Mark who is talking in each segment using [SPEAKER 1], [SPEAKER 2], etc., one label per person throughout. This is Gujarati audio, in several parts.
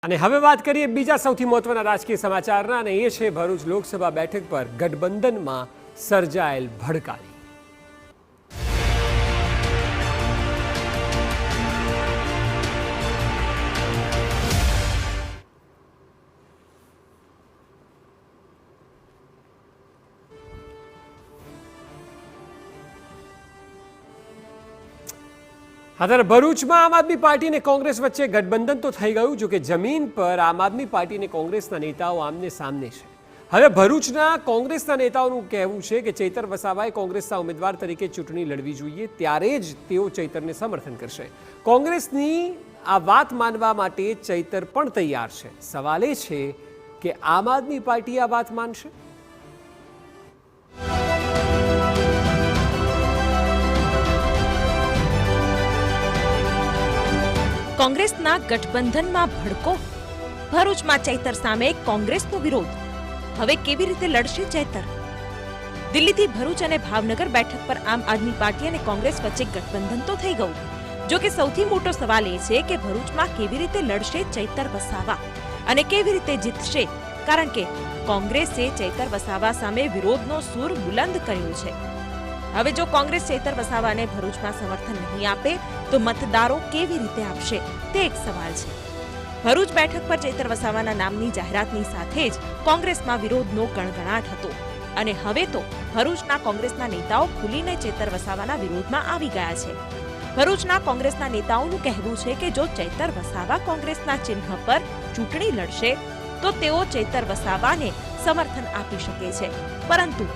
[SPEAKER 1] અને હવે વાત કરીએ બીજા સૌથી મહત્વના રાજકીય સમાચારના અને એ છે ભરૂચ લોકસભા બેઠક પર ગઠબંધનમાં સર્જાયેલ ભડકાલી। અત્યારે ભરૂચમાં આમ આદમી પાર્ટી અને કોંગ્રેસ વચ્ચે ગઠબંધન તો થઈ ગયું, જો કે જમીન પર આમ આદમી પાર્ટી અને કોંગ્રેસના નેતાઓ આમને સામને છે। હવે ભરૂચના કોંગ્રેસના નેતાઓનું કહેવું છે કે ચૈતર વસાવાએ કોંગ્રેસના ઉમેદવાર તરીકે ચૂંટણી લડવી જોઈએ, ત્યારે જ તેઓ ચૈતરને સમર્થન કરશે। કોંગ્રેસની આ વાત માનવા માટે ચૈતર પણ તૈયાર છે। સવાલ એ છે કે આમ આદમી પાર્ટી આ વાત માનશે?
[SPEAKER 2] કોંગ્રેસના ગઠબંધનમાં ભડકો, ભરૂચમાં ચૈતર સામે કોંગ્રેસનો વિરોધ। હવે કેવી રીતે લડશે ચૈતર? દિલ્હીથી ભરૂચ અને ભાવનગર બેઠક પર આમ આદમી પાર્ટી અને કોંગ્રેસ વચ્ચે ગઠબંધન તો થઈ ગયું, જો કે સૌથી મોટો સવાલ એ છે કે ભરૂચમાં કેવી રીતે લડશે ચૈતર વસાવા અને કેવી રીતે જીતશે, કારણ કે કોંગ્રેસે ચૈતર વસાવા સામે વિરોધનો સૂર બુલંદ કર્યો છે। હવે જો કોંગ્રેસ ચૈતર વસાવાને ભરૂચમાં સમર્થન નહીં આપે તો મતદારો કેવી રીતે આપશે, તે એક સવાલ છે। ભરૂચ બેઠક પર ચૈતર વસાવાના નામની જાહેરાતની સાથે જ કોંગ્રેસમાં વિરોધનો ગણગણાટ હતો અને હવે તો ભરૂચના કોંગ્રેસના નેતાઓ ખુલીને ચૈતર વસાવાના વિરોધમાં આવી ગયા છે। ભરૂચના કોંગ્રેસના નેતાઓનું કહેવું છે કે જો ચૈતર વસાવા કોંગ્રેસના ચિહ્ન પર ચૂંટણી લડશે તો તેઓ ચૈતર વસાવાને સમર્થન આપી શકે છે, પરંતુ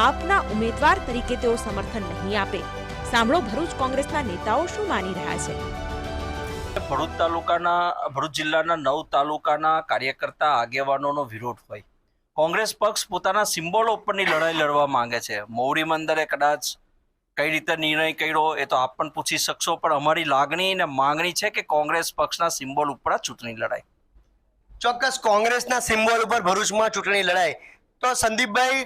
[SPEAKER 2] આપના ઉમેદવાર તરીકે તેઓ સમર્થન નહીં આપે। સાંભળો ભરૂચ કોંગ્રેસના નેતાઓ શું માની રહ્યા છે।
[SPEAKER 3] ભરૂચ જિલ્લાના 9 તાલુકાના કાર્યકર્તા આગેવાનોનો વિરોધ હોય, કોંગ્રેસ પક્ષ પોતાના સિમ્બોલો ઉપરની લડાઈ લડવા માંગે છે। મોવડી મંદિરે કદાચ કઈ રીતે નિર્ણય કર્યો એ તો આપ પણ પૂછી શકશો, પણ અમારી લાગણી અને માંગણી છે કે કોંગ્રેસ પક્ષના સિમ્બોલ ઉપર ચૂંટણી લડાય।
[SPEAKER 4] ચોક્કસ કોંગ્રેસના સિમ્બોલ ઉપર ભરૂચમાં ચૂંટણી લડાય તો સંદીપભાઈ,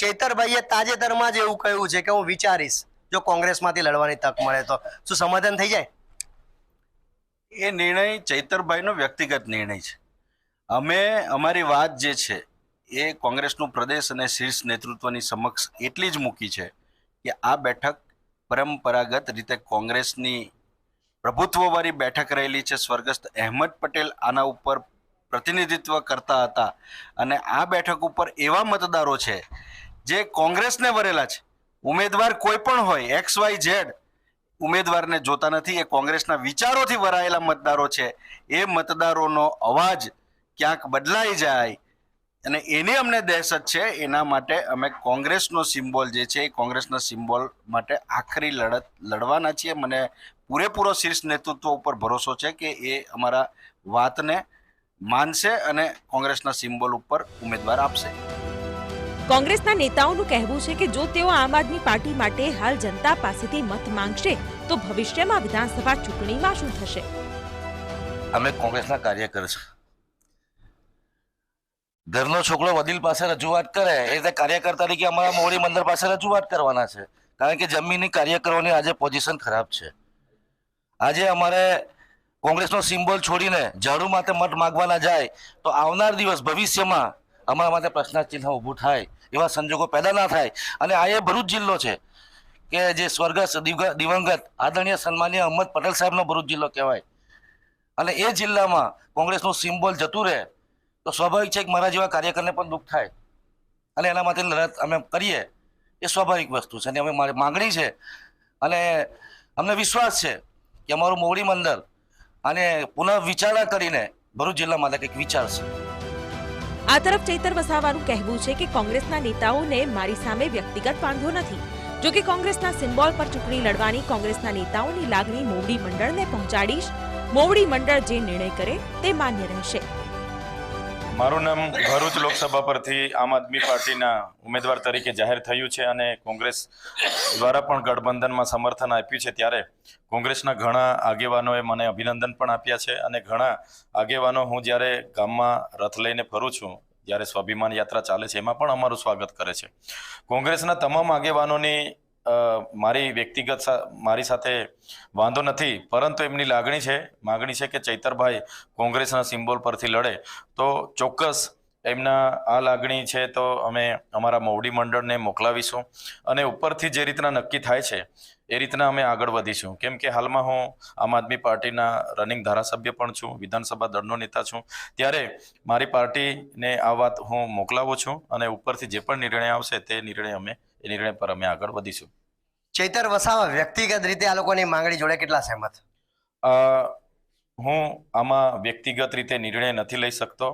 [SPEAKER 4] ચૈતરભાઈએ તાજેતરમાં જ એવું કહ્યું છે કે હું વિચારીશ જો કોંગ્રેસમાંથી લડવાની તક મળે તો શું સમાધાન થઈ જાય?
[SPEAKER 3] એ નિર્ણય ચૈતરભાઈનો વ્યક્તિગત નિર્ણય છે। અમે અમારી વાત જે છે એ કોંગ્રેસનું પ્રદેશ અને શીર્ષ નેતૃત્વની સમક્ષ એટલી જ મૂકી છે કે આ બેઠક પરંપરાગત રીતે કોંગ્રેસની પ્રભુત્વવાળી બેઠક રહેલી છે। સ્વર્ગસ્થ અહેમદ પટેલ આના ઉપર પ્રતિનિધિત્વ કરતા હતા અને આ બેઠક ઉપર એવા મતદારો છે જે કોંગ્રેસને વરેલા છે। ઉમેદવાર કોઈ પણ હોય, XYZ ઉમેદવારને જોતા નથી, એ કોંગ્રેસના વિચારોથી વરાયેલા મતદારો છે। એ મતદારોનો અવાજ ક્યાંક બદલાઈ જાય અને એની અમને દહેશત છે, એના માટે અમે કોંગ્રેસનો સિમ્બોલ જે છે એ કોંગ્રેસના સિમ્બોલ માટે આખરી લડત લડવાના છીએ। મને પૂરેપૂરો શીર્ષ નેતૃત્વ ઉપર ભરોસો છે કે એ અમારા વાતને માનશે અને કોંગ્રેસના સિમ્બોલ ઉપર ઉમેદવાર આપશે।
[SPEAKER 2] કોંગ્રેસના નેતાઓનું કહેવું છે કે જો તેઓ આમ આદમી પાર્ટી માટે હાલ જનતા પાસેથી મત માંગશે તો ભવિષ્યમાં વિધાનસભા ચૂંટણીમાં શું થશે?
[SPEAKER 5] અમે કોંગ્રેસના કાર્યકર છે। ઘરનો છોકરો વડીલ પાસે રજૂઆત કરે એ રીતે કાર્યકર તરીકે અમારા મોવડી મંદિર પાસે રજૂઆત કરવાના છે, કારણ કે જમીનની કાર્યકરોની આજે પોઝિશન ખરાબ છે। આજે અમારે કોંગ્રેસનો સિમ્બોલ છોડીને ઝાડુ માટે મત માગવાના જાય તો આવનાર દિવસ ભવિષ્યમાં અમારા માટે પ્રશ્નાર્થ ચિહ્ન ઊભું થાય એવા સંજોગો પેદા ના થાય। અને આ એ ભરૂચ જિલ્લો છે કે જે સ્વર્ગસ્થ દિવંગત આદરણીય સન્માનીય અહેમદ પટેલ સાહેબનો ભરૂચ જિલ્લો કહેવાય, અને એ જિલ્લામાં કોંગ્રેસનું સિમ્બોલ જતું રહે તો સ્વાભાવિક છે કે મારા જેવા કાર્યકરને પણ દુઃખ થાય અને એના માટે લડત અમે કરીએ એ સ્વાભાવિક વસ્તુ છે અને અમે મારી માંગણી છે અને અમને વિશ્વાસ છે કે અમારું મોવડી મંડળ અને પુનઃ વિચારણા કરીને ભરૂચ જિલ્લા માટે કંઈક વિચારશે।
[SPEAKER 2] આ તરફ ચૈતર વસાવાનું કહેવું છે કે કોંગ્રેસના નેતાઓને મારી સામે વ્યક્તિગત વાંધો નથી, જો કે કોંગ્રેસના સિમ્બોલ પર ચૂંટણી લડવાની કોંગ્રેસના નેતાઓની લાગણી મોવડી મંડળને પહોંચાડીશ। મોવડી મંડળ જે નિર્ણય કરે તે માન્ય રહેશે।
[SPEAKER 6] મારું નામ ભરૂચ લોકસભા પરથી આમ આદમી પાર્ટીના ઉમેદવાર તરીકે જાહેર થયું છે અને કોંગ્રેસ દ્વારા પણ ગઠબંધનમાં સમર્થન આપ્યું છે, ત્યારે કોંગ્રેસના ઘણા આગેવાનોએ મને અભિનંદન પણ આપ્યા છે અને ઘણા આગેવાનો હું જ્યારે ગામમાં રથ લઈને ફરું છું, જ્યારે સ્વાભિમાન યાત્રા ચાલે છે, એમાં પણ અમારું સ્વાગત કરે છે। કોંગ્રેસના તમામ આગેવાનોની મારી સાથે વાંધો નથી, પરંતુ એમની માગણી છે કે ચૈતરભાઈ કોંગ્રેસના સિમ્બોલ પરથી લડે તો ચોક્કસ એમના આ લાગણી છે તો અમે અમારા મોવડી મંડળને મોકલાવીશું અને ઉપરથી જે રીતના નક્કી થાય છે એ રીતના અમે આગળ વધીશું. કેમ કે હાલમાં હું આમ આદમી પાર્ટીના રનિંગ ધારાસભ્ય પણ છું, વિધાનસભા દળનો નેતા છું, ત્યારે મારી પાર્ટીને આ વાત હું મોકલાવું છું અને ઉપરથી જે પણ નિર્ણય આવશે તે નિર્ણય પર અમે આગળ વધીશું.
[SPEAKER 4] ચૈતર વસાવા વ્યક્તિગત રીતે આ લોકોની માંગણી જોડે કેટલા સહેમત?
[SPEAKER 6] હું આમાં વ્યક્તિગત રીતે નિર્ણય નથી લઈ શકતો.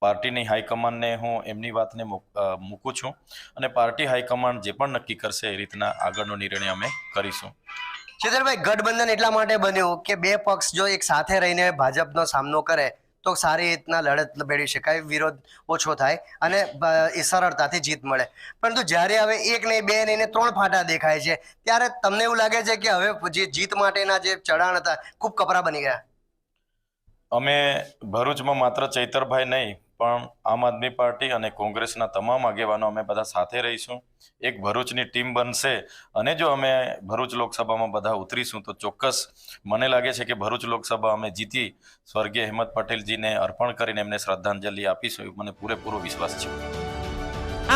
[SPEAKER 6] પાર્ટીની હાઈકમાન્ડને હું એમની વાતને મૂકું છું અને પાર્ટી હાઈકમાન્ડ જે પણ નક્કી કરશે એ રીતના આગળનો નિર્ણય અમે કરીશું.
[SPEAKER 4] ચૈતરભાઈ, ગઠબંધન એટલા માટે બન્યું કે બે પક્ષ જો એક સાથે રહીને ભાજપનો સામનો કરે તો સારી રીતના લડત મેળવી શકાય, વિરોધ ઓછો થાય અને એ સરળતાથી જીત મળે. પરંતુ જ્યારે હવે એક નહીં, બે નહીં, 3 ફાટા દેખાય છે, ત્યારે તમને એવું લાગે છે કે હવે જે જીત માટેના જે ચઢાણ હતા ખૂબ કપરા બની ગયા?
[SPEAKER 6] અમે ભરૂચમાં માત્ર ચૈતરભાઈ નહીં પણ આમ આદમી પાર્ટી અને કોંગ્રેસના તમામ આગેવાનો અમે બધા સાથે રહીશું. એક ભરૂચની ટીમ બનશે અને જો અમે ભરૂચ લોકસભામાં બધા ઉતરીશું તો ચોક્કસ મને લાગે છે કે ભરૂચ લોકસભા અમે જીતી સ્વર્ગીય અહેમદ પટેલજીને અર્પણ કરીને એમને શ્રદ્ધાંજલિ આપીશું, મને પૂરેપૂરો વિશ્વાસ છે.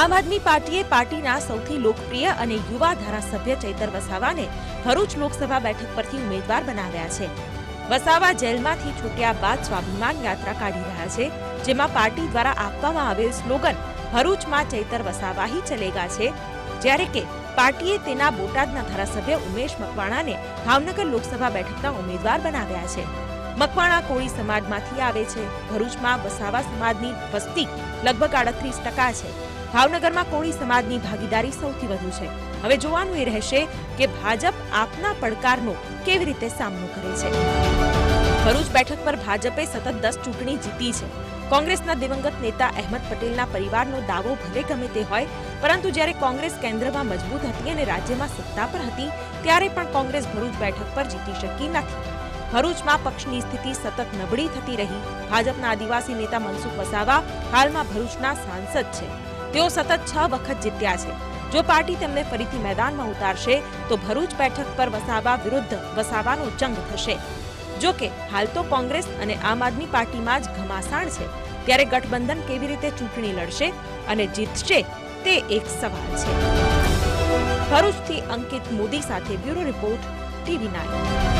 [SPEAKER 2] આમ આદમી પાર્ટીએ પાર્ટીના સૌથી લોકપ્રિય અને યુવા ધારાસભ્ય ચૈતર વસાવાને ભરૂચ લોકસભા બેઠક પરથી ઉમેદવાર બનાવ્યા છે. વસાવા જેલમાંથી છૂટ્યા બાદ સ્વાભિમાન યાત્રા કાઢી રહ્યા છે, જેમાં પાર્ટી દ્વારા આપવામાં આવેલ સ્લોગન ભરૂચમાં ચૈતર વસાવા હી ચલેગા છે, જ્યારે કે પાર્ટીએ તેના બોટાદના ધારાસભ્ય ઉમેશ મકવાણાને ભાવનગર લોકસભા બેઠકના ઉમેદવાર બનાવ્યા છે. મકવાણા કોળી સમાજમાંથી આવે છે. ભરૂચમાં વસાવા સમાજની વસ્તી લગભગ 38% છે. ભાવનગરમાં કોળી સમાજની ભાગીદારી સૌથી વધુ છે. હવે જોવાનું એ રહેશે કે ભાજપ આપના પડકારનો કેવી રીતે સામનો કરે છે. ભરૂચ બેઠક પર ભાજપે સતત 10 ચૂંટણી જીતી છે. કોંગ્રેસના દિવંગત નેતા અહેમદ પટેલના પરિવારનો દાવો ભલે ગમે તે હોય, પરંતુ જ્યારે કોંગ્રેસ કેન્દ્રમાં મજબૂત હતી અને રાજ્યમાં સત્તા પર હતી ત્યારે પણ કોંગ્રેસ ભરૂચ બેઠક પર જીતી શકી નથી. ભરૂચમાં પક્ષની સ્થિતિ સતત નબળી થતી રહી. ભાજપના આદિવાસી નેતા મનસુખ વસાવા હાલમાં ભરૂચના સાંસદ છે. તેઓ સતત 6 વખત જીત્યા છે. જો પાર્ટી તેમને ફરીથી મેદાનમાં ઉતારશે તો ભરૂચ બેઠક પર વસાવા વિરુદ્ધ વસાવાનો જંગ થશે. જો કે હાલ તો કોંગ્રેસ અને આમ આદમી પાર્ટીમાં જ ઘમાસાણ છે, ત્યારે ગઠબંધન કેવી રીતે ચૂંટણી લડશે અને જીતશે તે એક સવાલ છે. ભરૂચથી અંકિત મોદી સાથે બ્યુરો રિપોર્ટ TV9.